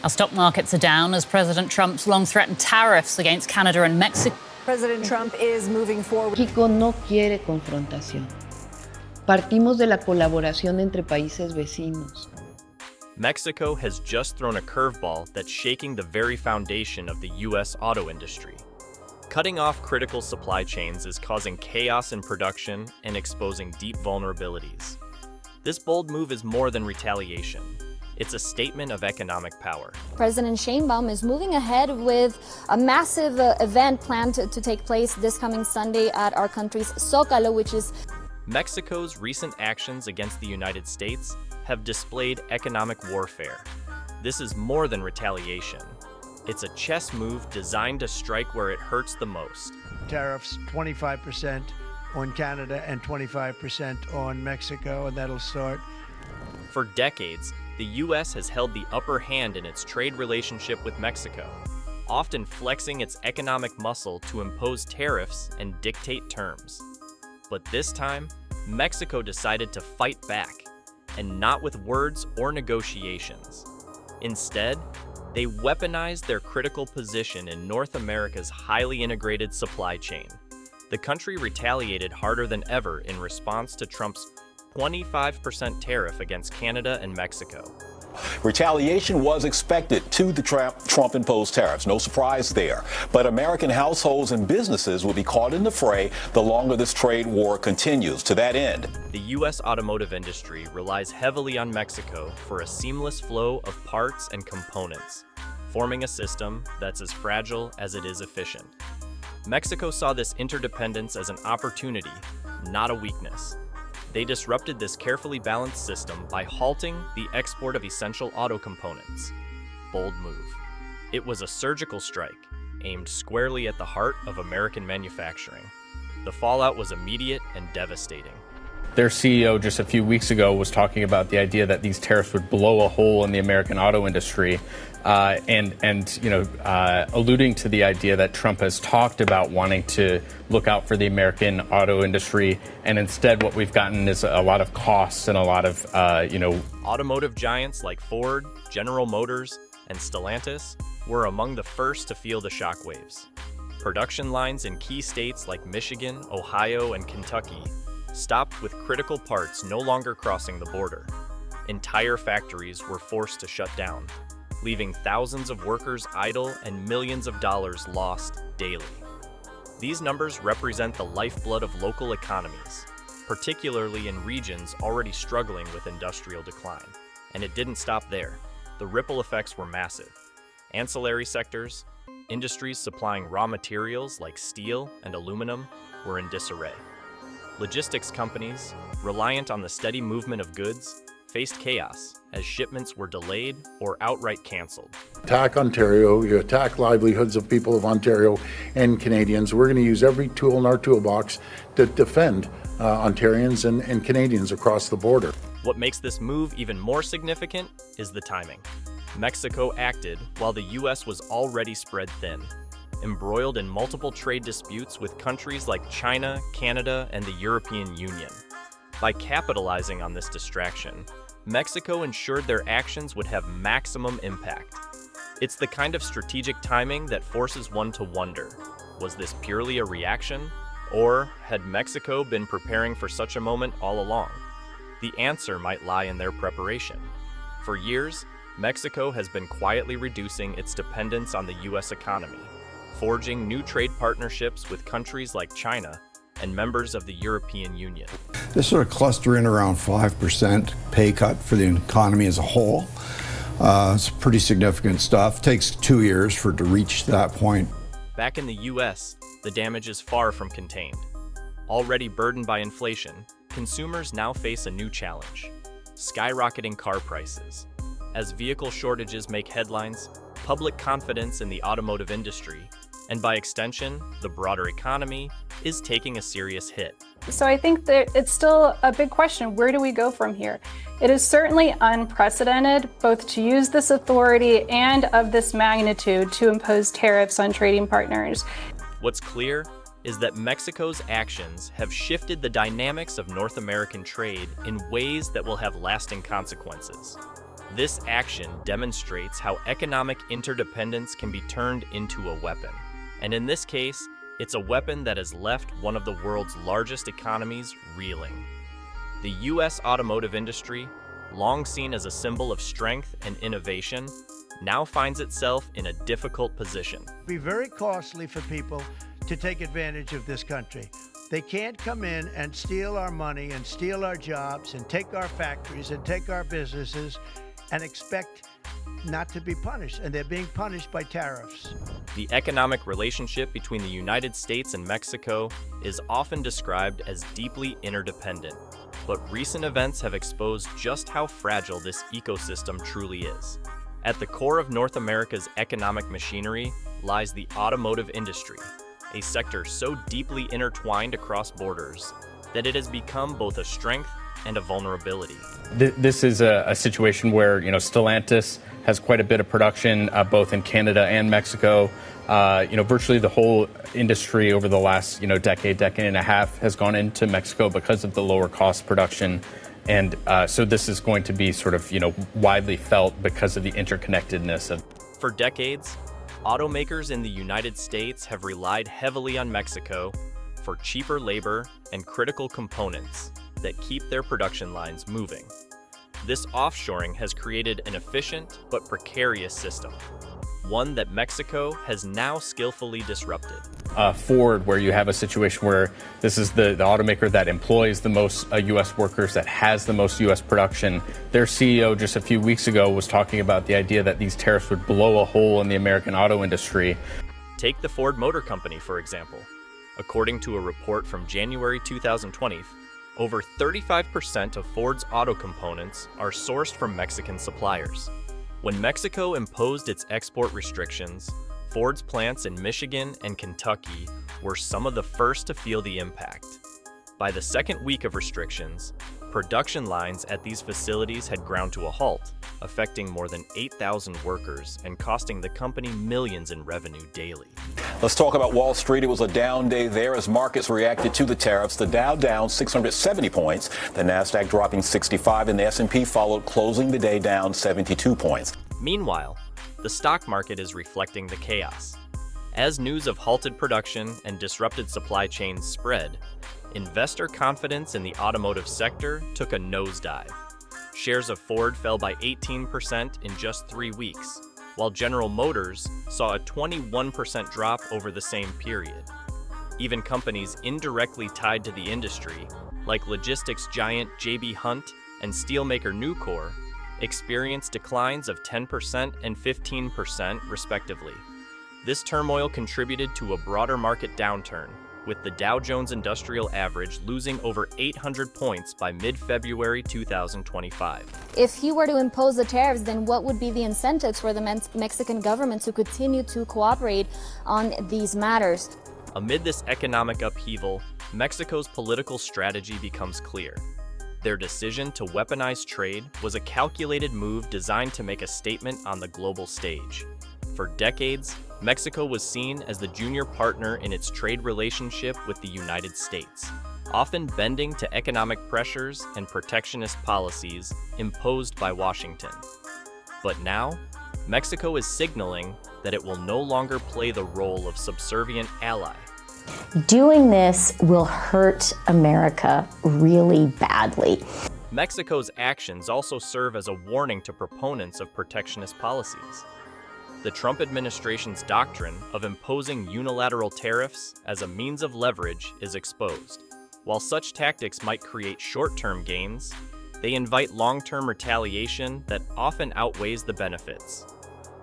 Our stock markets are down as President Trump's long-threatened tariffs against Canada and Mexico. President Trump is moving forward. México no quiere confrontación. Partimos de la colaboración entre países vecinos. Mexico has just thrown a curveball that's shaking the very foundation of the U.S. auto industry. Cutting off critical supply chains is causing chaos in production and exposing deep vulnerabilities. This bold move is more than retaliation. It's a statement of economic power. President Sheinbaum is moving ahead with a massive event planned to take place this coming Sunday at our country's Zócalo, which is... Mexico's recent actions against the United States have displayed economic warfare. This is more than retaliation. It's a chess move designed to strike where it hurts the most. Tariffs 25% on Canada and 25% on Mexico, and that'll start. For decades, the U.S. has held the upper hand in its trade relationship with Mexico, often flexing its economic muscle to impose tariffs and dictate terms. But this time, Mexico decided to fight back, and not with words or negotiations. Instead, they weaponized their critical position in North America's highly integrated supply chain. The country retaliated harder than ever in response to Trump's 25% tariff against Canada and Mexico. Retaliation was expected to the Trump-imposed tariffs. No surprise there. But American households and businesses will be caught in the fray the longer this trade war continues. To that end, the U.S. automotive industry relies heavily on Mexico for a seamless flow of parts and components, forming a system that's as fragile as it is efficient. Mexico saw this interdependence as an opportunity, not a weakness. They disrupted this carefully balanced system by halting the export of essential auto components. Bold move. It was a surgical strike, aimed squarely at the heart of American manufacturing. The fallout was immediate and devastating. Their CEO just a few weeks ago was talking about the idea that these tariffs would blow a hole in the American auto industry, alluding to the idea that Trump has talked about wanting to look out for the American auto industry, and instead what we've gotten is a lot of costs and a lot of, Automotive giants like Ford, General Motors, and Stellantis were among the first to feel the shockwaves. Production lines in key states like Michigan, Ohio, and Kentucky stopped with critical parts no longer crossing the border. Entire factories were forced to shut down, leaving thousands of workers idle and millions of dollars lost daily. These numbers represent the lifeblood of local economies, particularly in regions already struggling with industrial decline. And it didn't stop there. The ripple effects were massive. Ancillary sectors, industries supplying raw materials like steel and aluminum, were in disarray. Logistics companies, reliant on the steady movement of goods, faced chaos as shipments were delayed or outright canceled. Attack Ontario, you attack livelihoods of people of Ontario and Canadians. We're going to use every tool in our toolbox to defend Ontarians and Canadians across the border. What makes this move even more significant is the timing. Mexico acted while the U.S. was already spread thin, embroiled in multiple trade disputes with countries like China, Canada, and the European Union. By capitalizing on this distraction, Mexico ensured their actions would have maximum impact. It's the kind of strategic timing that forces one to wonder, was this purely a reaction, or had Mexico been preparing for such a moment all along? The answer might lie in their preparation. For years, Mexico has been quietly reducing its dependence on the U.S. economy, forging new trade partnerships with countries like China and members of the European Union. This sort of cluster in around 5% pay cut for the economy as a whole. It's pretty significant stuff. Takes 2 years for it to reach that point. Back in the U.S., the damage is far from contained. Already burdened by inflation, consumers now face a new challenge: skyrocketing car prices. As vehicle shortages make headlines, public confidence in the automotive industry, and by extension, the broader economy, is taking a serious hit. So I think that it's still a big question. Where do we go from here? It is certainly unprecedented, both to use this authority and of this magnitude to impose tariffs on trading partners. What's clear is that Mexico's actions have shifted the dynamics of North American trade in ways that will have lasting consequences. This action demonstrates how economic interdependence can be turned into a weapon. And in this case, it's a weapon that has left one of the world's largest economies reeling. The U.S. automotive industry, long seen as a symbol of strength and innovation, now finds itself in a difficult position. It'd be very costly for people to take advantage of this country. They can't come in and steal our money and steal our jobs and take our factories and take our businesses and expect not to be punished, and they're being punished by tariffs. The economic relationship between the United States and Mexico is often described as deeply interdependent, but recent events have exposed just how fragile this ecosystem truly is. At the core of North America's economic machinery lies the automotive industry, a sector so deeply intertwined across borders that it has become both a strength and a vulnerability. This is a situation where, Stellantis has quite a bit of production both in Canada and Mexico. Virtually the whole industry over the last, decade and a half has gone into Mexico because of the lower cost production. And so this is going to be sort of, widely felt because of the interconnectedness of. For decades, automakers in the United States have relied heavily on Mexico for cheaper labor and critical components that keep their production lines moving. This offshoring has created an efficient but precarious system, one that Mexico has now skillfully disrupted. Ford, where you have a situation where this is the automaker that employs the most U.S. workers, that has the most U.S. production. Their CEO just a few weeks ago was talking about the idea that these tariffs would blow a hole in the American auto industry. Take the Ford Motor Company, for example. According to a report from January 2020, over 35% of Ford's auto components are sourced from Mexican suppliers. When Mexico imposed its export restrictions, Ford's plants in Michigan and Kentucky were some of the first to feel the impact. By the second week of restrictions, production lines at these facilities had ground to a halt, affecting more than 8,000 workers and costing the company millions in revenue daily. Let's talk about Wall Street. It was a down day there as markets reacted to the tariffs. The Dow down 670 points, the Nasdaq dropping 65, and the S&P followed, closing the day down 72 points. Meanwhile, the stock market is reflecting the chaos. As news of halted production and disrupted supply chains spread, investor confidence in the automotive sector took a nosedive. Shares of Ford fell by 18% in just 3 weeks, while General Motors saw a 21% drop over the same period. Even companies indirectly tied to the industry, like logistics giant J.B. Hunt and steelmaker Nucor, experienced declines of 10% and 15%, respectively. This turmoil contributed to a broader market downturn, with the Dow Jones Industrial Average losing over 800 points by mid-February 2025. If he were to impose the tariffs, then what would be the incentives for the Mexican government to continue to cooperate on these matters? Amid this economic upheaval, Mexico's political strategy becomes clear. Their decision to weaponize trade was a calculated move designed to make a statement on the global stage. For decades, Mexico was seen as the junior partner in its trade relationship with the United States, often bending to economic pressures and protectionist policies imposed by Washington. But now, Mexico is signaling that it will no longer play the role of subservient ally. Doing this will hurt America really badly. Mexico's actions also serve as a warning to proponents of protectionist policies. The Trump administration's doctrine of imposing unilateral tariffs as a means of leverage is exposed. While such tactics might create short-term gains, they invite long-term retaliation that often outweighs the benefits.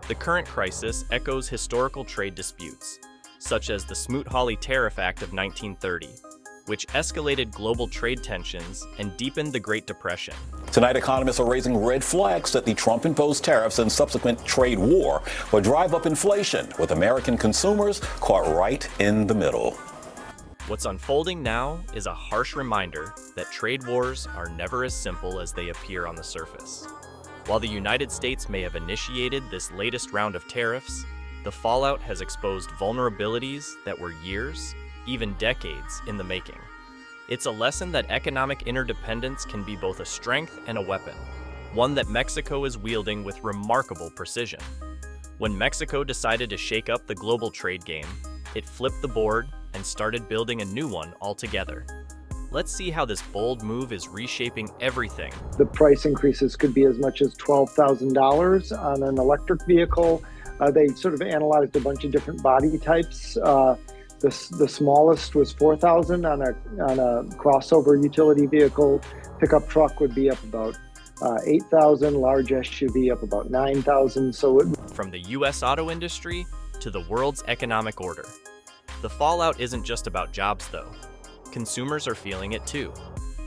The current crisis echoes historical trade disputes, such as the Smoot-Hawley Tariff Act of 1930, which escalated global trade tensions and deepened the Great Depression. Tonight, economists are raising red flags that the Trump-imposed tariffs and subsequent trade war will drive up inflation, with American consumers caught right in the middle. What's unfolding now is a harsh reminder that trade wars are never as simple as they appear on the surface. While the United States may have initiated this latest round of tariffs, the fallout has exposed vulnerabilities that were years, even decades, in the making. It's a lesson that economic interdependence can be both a strength and a weapon. one that Mexico is wielding with remarkable precision. When Mexico decided to shake up the global trade game, it flipped the board and started building a new one altogether. Let's see how this bold move is reshaping everything. The price increases could be as much as $12,000 on an electric vehicle. They sort of analyzed a bunch of different body types. The smallest was $4,000 on a crossover utility vehicle. Pickup truck would be up about $8,000, large SUV up about $9,000. From the U.S. auto industry to the world's economic order. The fallout isn't just about jobs, though. Consumers are feeling it too.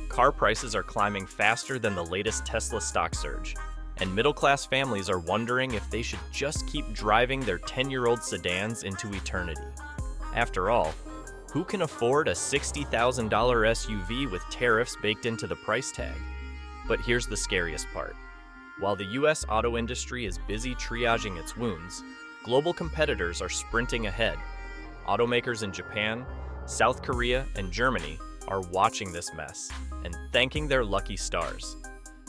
Car prices are climbing faster than the latest Tesla stock surge, and middle-class families are wondering if they should just keep driving their 10-year-old sedans into eternity. After all, who can afford a $60,000 SUV with tariffs baked into the price tag? But here's the scariest part. While the U.S. auto industry is busy triaging its wounds, global competitors are sprinting ahead. Automakers in Japan, South Korea, and Germany are watching this mess and thanking their lucky stars.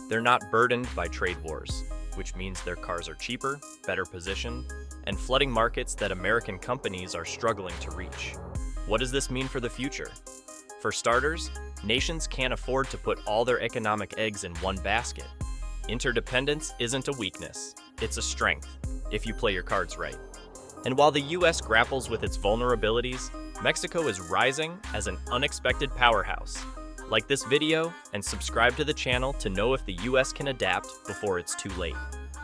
They're not burdened by trade wars, which means their cars are cheaper, better positioned, and flooding markets that American companies are struggling to reach. What does this mean for the future? For starters, nations can't afford to put all their economic eggs in one basket. Interdependence isn't a weakness, it's a strength, if you play your cards right. And while the U.S. grapples with its vulnerabilities, Mexico is rising as an unexpected powerhouse. Like this video and subscribe to the channel to know if the U.S. can adapt before it's too late.